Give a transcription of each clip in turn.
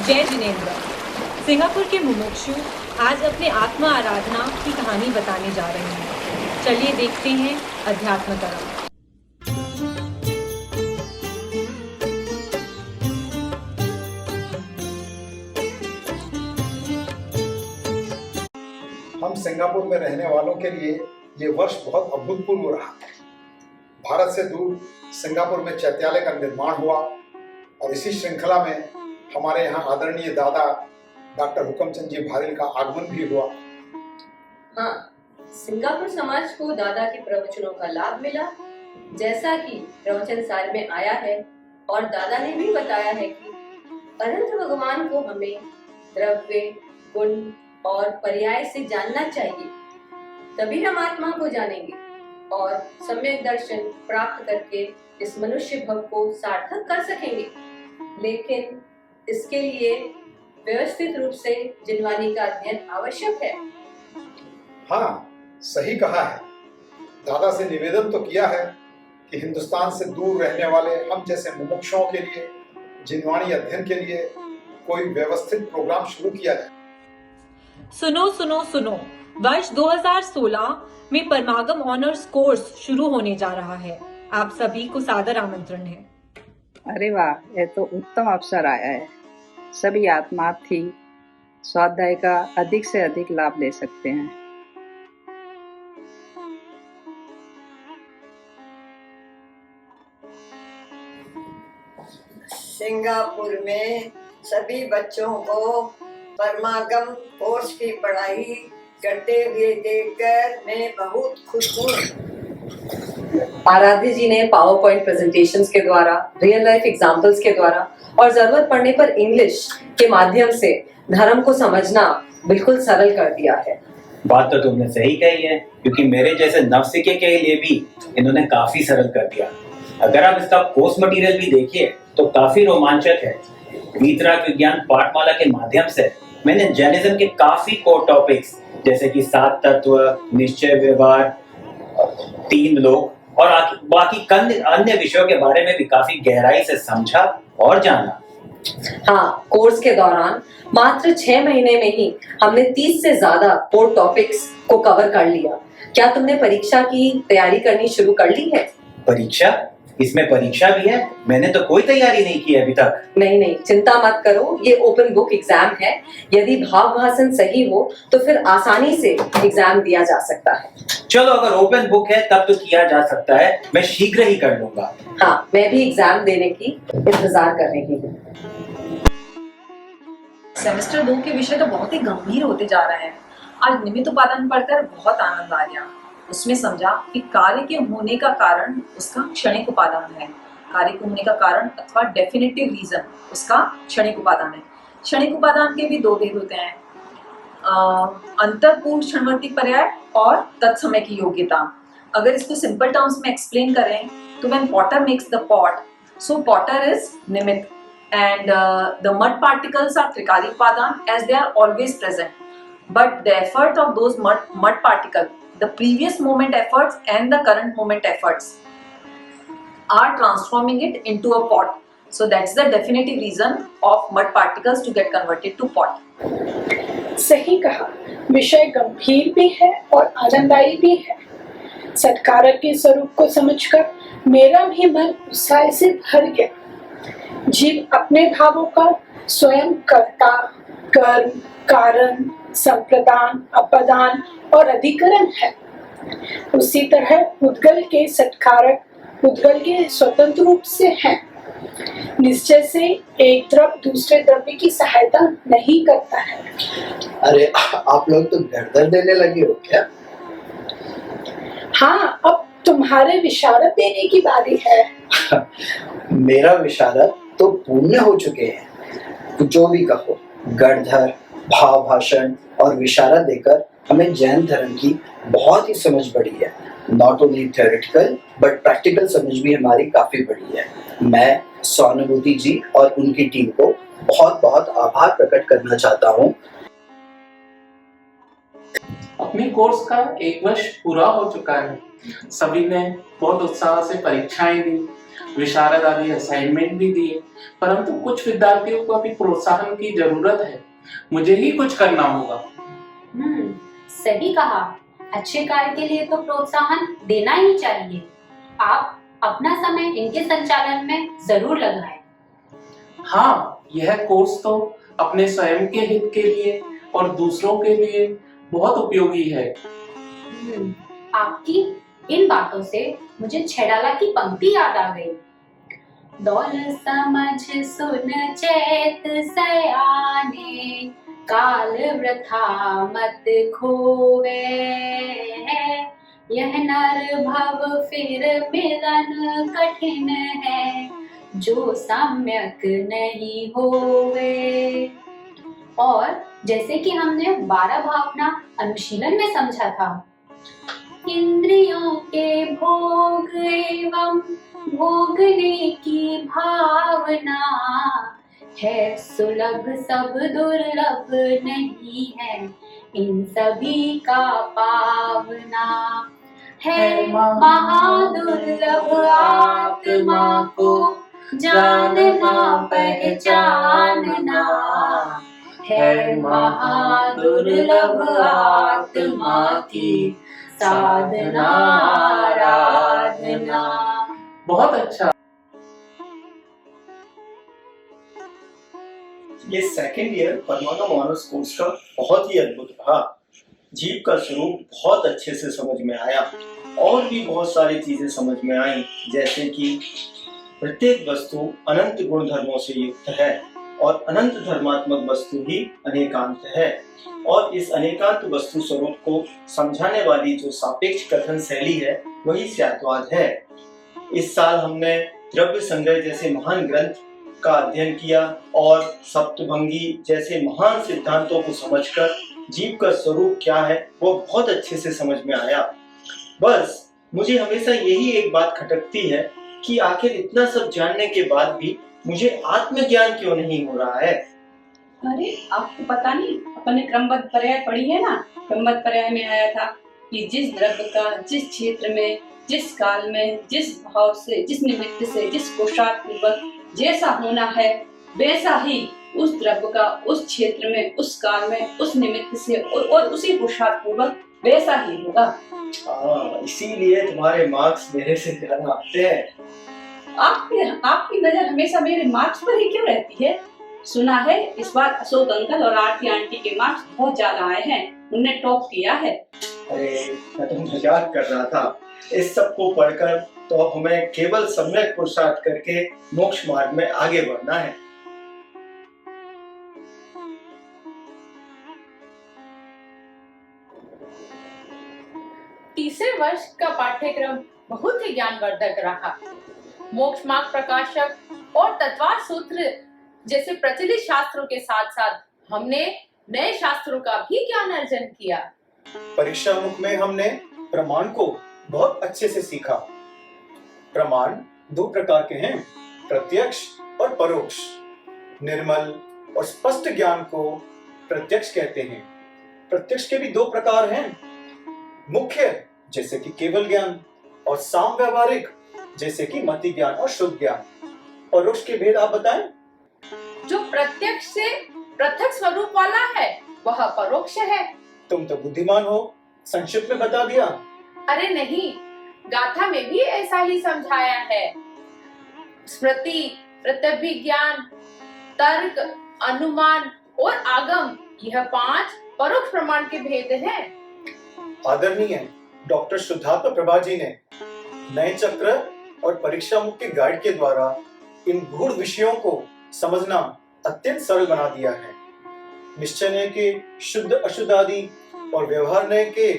जय जिनेंद्र। सिंगापुर के मुमुक्षु आज अपने आत्मा आराधना की कहानी बताने जा रहे हैं। चलिए देखते हैं अध्यात्म तरफ। हम सिंगापुर में रहने वालों के लिए ये वर्ष बहुत अभूतपूर्व रहा। भारत से दूर सिंगापुर में चैत्यालय का निर्माण हुआ और इसी श्रृंखला में हमारे यहाँ आदरणीय दादा डॉक्टर हुकमचंद जी भारिल का आगमन भी हुआ। हाँ, सिंगापुर समाज को दादा के प्रवचनों का लाभ मिला, जैसा कि प्रवचन सार में आया है। और दादा ने भी बताया है कि अनंत भगवान को हमें द्रव्य, गुण और पर्याय से जानना चाहिए, तभी हम आत्मा को जानेंगे और सम्यक दर्शन प्राप्त करके इस मनुष्य भव को सार्थक कर सकेंगे। लेकिन इसके लिए व्यवस्थित रूप से जिनवानी का अध्ययन आवश्यक है। हाँ, सही कहा है। दादा से निवेदन तो किया है कि हिंदुस्तान से दूर रहने वाले हम जैसे मुमुक्षुओं के लिए जिनवानी अध्ययन के लिए कोई व्यवस्थित प्रोग्राम शुरू किया जाए। सुनो सुनो सुनो, वर्ष 2016 में परमागम ऑनर्स कोर्स शुरू होने जा रहा है। आप सभी को सादर आमंत्रण है। अरे वाह, ये तो उत्तम अवसर आया है। सभी आत्मार्थी स्वाध्याय का अधिक से अधिक लाभ ले सकते हैं। सिंगापुर में सभी बच्चों को परमागम कोर्स की पढ़ाई करते हुए देखकर मैं बहुत खुश हूँ। आराध्य जी ने पावर पॉइंट प्रेजेंटेशंस के द्वारा, रियल लाइफ एग्जाम्पल्स के द्वारा और जरूरत पड़ने पर इंग्लिश के माध्यम से धर्म को समझना बिल्कुल सरल कर दिया है। बात तो तुमने सही कही है, क्योंकि मेरे जैसे नवसिखे के लिए भी इन्होंने काफी सरल कर दिया। अगर आप इसका कोर्स मटेरियल भी देखिए तो काफी रोमांचक है। वीतराग विज्ञान पाठमाला के माध्यम से मैंने जैनिज्म के काफी कोर टॉपिक्स जैसे कि 7 तत्व, निश्चय, व्यवहार, 3 लोक और बाकी अन्य विषयों के बारे में भी काफी गहराई से समझा और जाना। हाँ, कोर्स के दौरान मात्र 6 महीने में ही हमने 30 से ज्यादा कोर टॉपिक्स को कवर कर लिया। क्या तुमने परीक्षा की तैयारी करनी शुरू कर ली है? परीक्षा? इसमें परीक्षा भी है? मैंने तो कोई तैयारी नहीं की अभी तक। नहीं, चिंता मत करो, ये ओपन बुक एग्जाम है। यदि भाव भाषण सही हो तो फिर आसानी से एग्जाम दिया जा सकता है। चलो, अगर ओपन बुक है तब तो किया जा सकता है। मैं शीघ्र ही कर लूंगा। हाँ, मैं भी एग्जाम देने की इंतजार कर रही हूँ। सेमेस्टर 2 के विषय तो बहुत ही गंभीर होते जा रहे हैं। आज निमित्त उपादान पढ़कर बहुत आनंद आ गया। उसमें समझा कि कार्य के होने का कारण उसका क्षणिक उपादान है। कार्य के होने का कारण अथवा डेफिनेटिव रीजन उसका क्षणिक उपादान है। क्षणिक उपादान के भी 2 भेद होते हैं, अंतरपूर्व क्षणवर्ती पर्याय और तत्समय की योग्यता। अगर इसको सिंपल टर्म्स में एक्सप्लेन करें तो when Potter makes the pot, so Potter is निमित्त and the mud particles are trikari upadan as they are always present, but the effort of those mud particle, the previous moment efforts and the current moment efforts are transforming it into a pot. So that's the definitive reason of mud particles to get converted to pot. सही कहा, विषय गंभीर भी है और आनंददायी भी है। सत्कारक के स्वरूप को समझकर मेरा भी मन उत्साह से भर गया। जीव अपने भावों का स्वयं कर्ता, कर्म, कारण, संप्रदान, अपदान और अधिकरण है। उसी तरह उद्गल के सत्कारक उद्गल के स्वतंत्र रूप से हैं। निश्चय से एक द्रव्य दूसरे द्रव्य की सहायता नहीं करता है। अरे, आप लोग तो गर्दन देने लगे हो क्या? हाँ, अब तुम्हारे विशारद देने की बारी है। मेरा विशारद तो पूर्ण हो चुके हैं। जो भी कहो, गणधर, भाव भाषण और विशारद देकर हमें जैन धर्म की बहुत ही समझ बढ़ी है। Not only theoretical but practical समझ भी हमारी काफी बढ़ी है। मैं सहानुभूति जी और उनकी टीम को बहुत बहुत आभार प्रकट करना चाहता हूँ। अपने कोर्स का 1 वर्ष पूरा हो चुका है। सभी ने बहुत उत्साह से परीक्षाएं दी विशारद आदि असाइनमेंट भी दिए, परंतु कुछ विद्यार्थियों को अभी प्रोत्साहन की जरूरत है। मुझे ही कुछ करना होगा। सही कहा। अच्छे कार्य के लिए तो प्रोत्साहन देना ही चाहिए। आप अपना समय इनके संचालन में जरूर लगाएं। हाँ, यह कोर्स तो अपने स्वयं के हित के लिए और दूसरों के लिए बहुत उपयोगी है। आपकी इन बातों से मुझे छेड़ाला की पंक्ति याद आ गई। दौल समझ सुन चेत सयाने, काल वृथा मत खोवे। यह नर भव फिर मिलन कठिन है, जो सम्यक नहीं होवे। और जैसे कि हमने 12 भावना अनुशीलन में समझा था, इंद्रियों के भोग एवं भोगने की भावना है सुलभ, सब दुर्लभ नहीं है इन सभी का पावना। है महादुर्लभ आत्मा को जानना पहचानना, है महादुर्लभ आत्मा की साधना आराधना। बहुत अच्छा। ये सेकंड ईयर परमागम ऑनर्स कोर्स का बहुत ही अद्भुत रहा। जीव का स्वरूप बहुत अच्छे से समझ में आया और भी बहुत सारी चीजें समझ में आई, जैसे कि प्रत्येक वस्तु अनंत गुण धर्मों से युक्त है और अनंत धर्मात्मक वस्तु ही अनेकांत है, और इस अनेकांत वस्तु स्वरूप को समझाने वाली जो सापेक्ष कथन शैली है वही स्यात्वाद है। इस साल हमने द्रव्य संग्रह जैसे महान ग्रंथ का अध्ययन किया और सप्तभंगी जैसे महान सिद्धांतों को समझकर जीव का स्वरूप क्या है वो बहुत अच्छे से समझ में आया। बस मुझे हमेशा यही एक बात खटकती है कि आखिर इतना सब जानने के बाद भी मुझे आत्मज्ञान क्यों नहीं हो रहा है। अरे आपको पता नहीं, अपने क्रमबद्ध पर्याय पढ़ी है ना। क्रमबद्ध पर्याय में आया था कि जिस द्रव्य का जिस क्षेत्र में, जिस काल में, जिस भाव से, जिस निमित्त से, जिस पोशाक पूर्वक जैसा होना है वैसा ही उस द्रव्य का उस क्षेत्र में, उस काल में, उस निमित्त से और उसी पोशाक पूर्वक वैसा ही होगा। इसीलिए तुम्हारे मार्क्स मेरे से ज्यादा आते हैं। आपकी नजर हमेशा मेरे मार्क्स पर ही क्यों रहती है? सुना है इस बार अशोक अंकल और आरती आंटी के मार्क्स बहुत ज्यादा आए हैं, उनने टॉप किया है। अरे मैं तो मजाक कर रहा था। इस सब को पढ़कर तो हमें केवल सम्यक पुरुषार्थ करके मोक्ष मार्ग में आगे बढ़ना है। तीसरे वर्ष का पाठ्यक्रम बहुत ही ज्ञानवर्धक रहा। मोक्ष मार्ग प्रकाशक और तत्वार सूत्र जैसे प्रचलित शास्त्रों के साथ साथ हमने नए शास्त्रों का भी ज्ञान अर्जन किया। परीक्षा मुख में हमने प्रमाण को बहुत अच्छे से सीखा। प्रमाण दो प्रकार के हैं, प्रत्यक्ष और परोक्ष। निर्मल और स्पष्ट ज्ञान को प्रत्यक्ष कहते हैं। प्रत्यक्ष के भी दो प्रकार हैं, मुख्य जैसे कि केवल ज्ञान और साम व्यावहारिक जैसे कि मति ज्ञान और शुद्ध ज्ञान। परोक्ष के भेद आप बताएं। जो प्रत्यक्ष से पृथक स्वरूप वाला है वह परोक्ष है। तुम तो बुद्धिमान हो, संक्षिप्त में बता दिया। अरे नहीं, गाथा में भी ऐसा ही समझाया है। स्मृति, प्रत्यभिज्ञान, तर्क, अनुमान और आगम, यह 5 परोक्ष प्रमाण के भेद हैं। आदरणीय डॉक्टर शुद्धात्म प्रभा जी ने नए चक्र और परीक्षा मुख के गाइड के द्वारा इन गूढ़ विषयों को समझना अत्यंत सरल बना दिया है। निश्चय नय के शुद्ध अशुद्ध आदि और व्यवहार नय के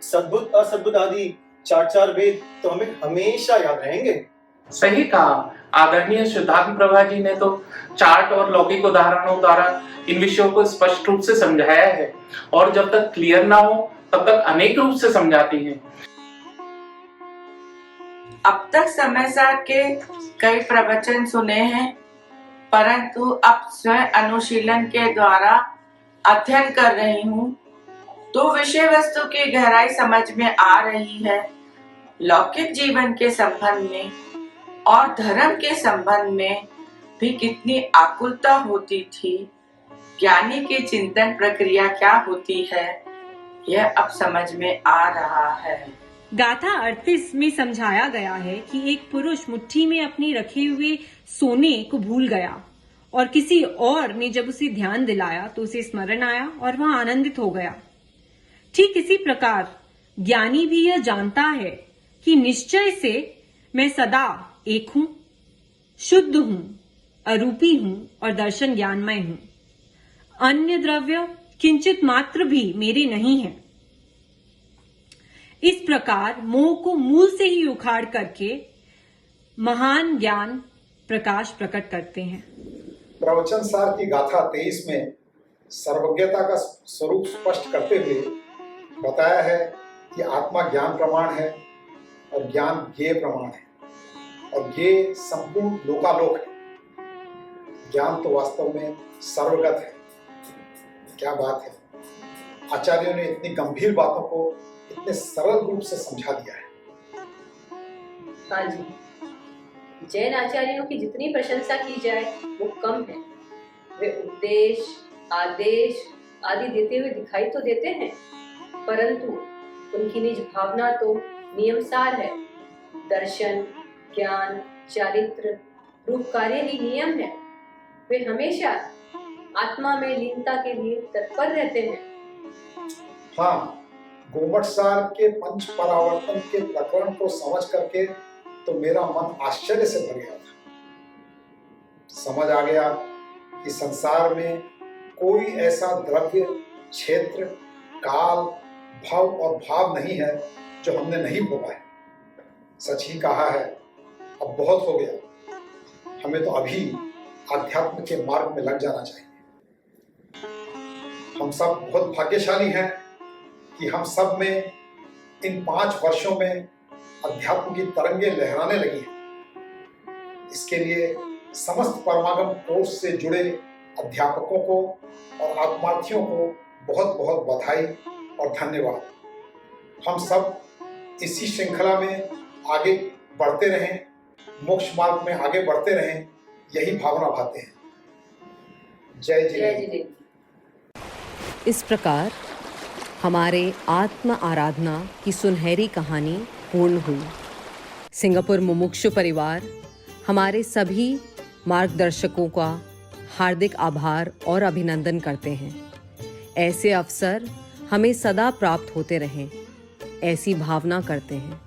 सद्बुद्ध असद्बुद्ध आदि 4 भेद तो हमें हमेशा याद रहेंगे। सही कहा। आदरणीय शुद्धात्म प्रभा जी ने तो चार्ट और लौकिक उदाहरणों द्वारा इन विषयों को स्पष्ट रूप से समझाया है और जब तक क्लियर ना हो तब तक अनेक रूप से समझाती हैं। अब तक समय सार के कई प्रवचन सुने हैं, परंतु अब स्वयं अनुशीलन के द्वारा अध्ययन कर रही हूँ तो विषय वस्तु की गहराई समझ में आ रही है। लौकिक जीवन के संबंध में और धर्म के संबंध में भी कितनी आकुलता होती थी। ज्ञानी की चिंतन प्रक्रिया क्या होती है, यह अब समझ में आ रहा है। गाथा 38 में समझाया गया है कि एक पुरुष मुट्ठी में अपने रखे हुए सोने को भूल गया और किसी और ने जब उसे ध्यान दिलाया तो उसे स्मरण आया और वह आनंदित हो गया। ठीक इसी प्रकार ज्ञानी भी यह जानता है कि निश्चय से मैं सदा एक हूं, शुद्ध हूं, अरूपी हूं और दर्शन ज्ञानमय हूं। अन्य द्रव्य किंचित मात्र भी मेरे नहीं है। इस प्रकार मोह को मूल से ही उखाड़ करके महान ज्ञान प्रकाश प्रकट करते हैं। प्रवचन सार की गाथा 23 में सर्वज्ञता का स्वरूप स्पष्ट करते हुए बताया है कि आत्मा ज्ञान प्रमाण है और ज्ञान ज्ञेय प्रमाण है और ज्ञेय संपूर्ण लोकालोक है। ज्ञान तो वास्तव में सर्वगत है। क्या बात है! आचार्यों ने इतनी गंभीर बातों को इतने सरल रूप से समझा दिया है। हाँ जी, जैन आचार्यों की जितनी प्रशंसा की जाए वो कम है। वे उपदेश, आदेश आदि देते हुए दिखाई तो देते हैं, परंतु उनकी निज भावना तो नियमसार है। दर्शन, ज्ञान, चारित्र, रूप कार्य ही नियम है। वे हमेशा आत्मा में लीनता के लिए तत्पर रहते हैं। हाँ, गोमट सार के पंच परावर्तन के प्रकरण को समझ करके तो मेरा मन आश्चर्य से भर गया था। समझ आ गया कि संसार में कोई ऐसा द्रव्य, क्षेत्र, काल, भाव और भाव नहीं है जो हमने नहीं भोगा है। सच ही कहा है, अब बहुत हो गया। हमें तो अभी आध्यात्म के मार्ग में लग जाना चाहिए। हम सब बहुत भाग्यशाली हैं कि हम सब में इन 5 वर्षों में अध्यात्म की तरंगे लहराने लगी हैं। इसके लिए समस्त परमागम कोर्स से जुड़े अध्यापकों को और आत्मार्थियों को बहुत बहुत बधाई और धन्यवाद। हम सब इसी श्रृंखला में आगे बढ़ते रहें, मोक्ष मार्ग में आगे बढ़ते रहें, यही भावना भाते हैं। जय जय। इस प्रकार हमारे आत्म आराधना की सुनहरी कहानी पूर्ण हुई। सिंगापुर मुमुक्षु परिवार हमारे सभी मार्गदर्शकों का हार्दिक आभार और अभिनंदन करते हैं। ऐसे अवसर हमें सदा प्राप्त होते रहें, ऐसी भावना करते हैं।